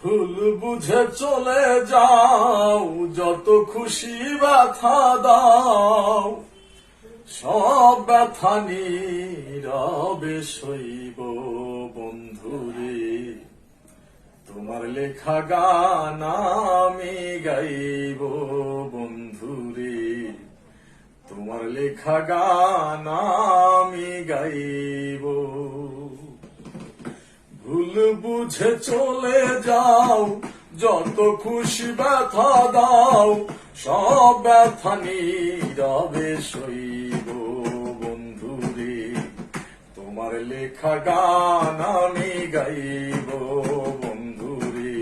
ভুল বুঝে চলে যাও, যত খুশি ব্যথা দাও, সব ব্যথা নীরবে সইব বন্ধুরে। তোমার লেখা গান আমি গাইব বন্ধুরে, তোমার লেখা গান আমি গাইব। ভুল বুঝে চলে যাও, যত খুশি ব্যথা দাও, সব ব্যথা নীরবে সইব বন্ধুরে। তোমার লেখা গান আমি গাইব বন্ধুরে,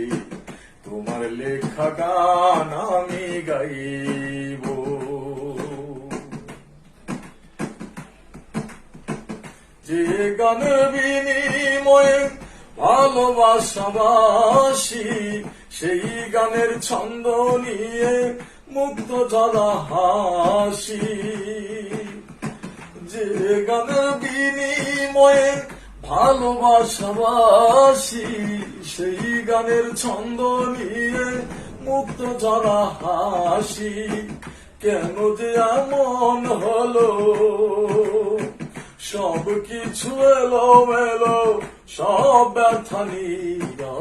তোমার লেখা গান আমি গাইব। যে গানের বিনিময়ে ভালোবাসাবাসি, সেই গানের ছন্দ নিয়ে মুক্ত জ্বালা হাসি। যে গানের বিনিময়ে ভালোবাসাবাসি, সেই গানের ছন্দ নিয়ে মুক্ত জ্বালা হাসি। কেন যে এমন হলো, সব কিছু এলো মেলো, সব ব্যথা নীরবে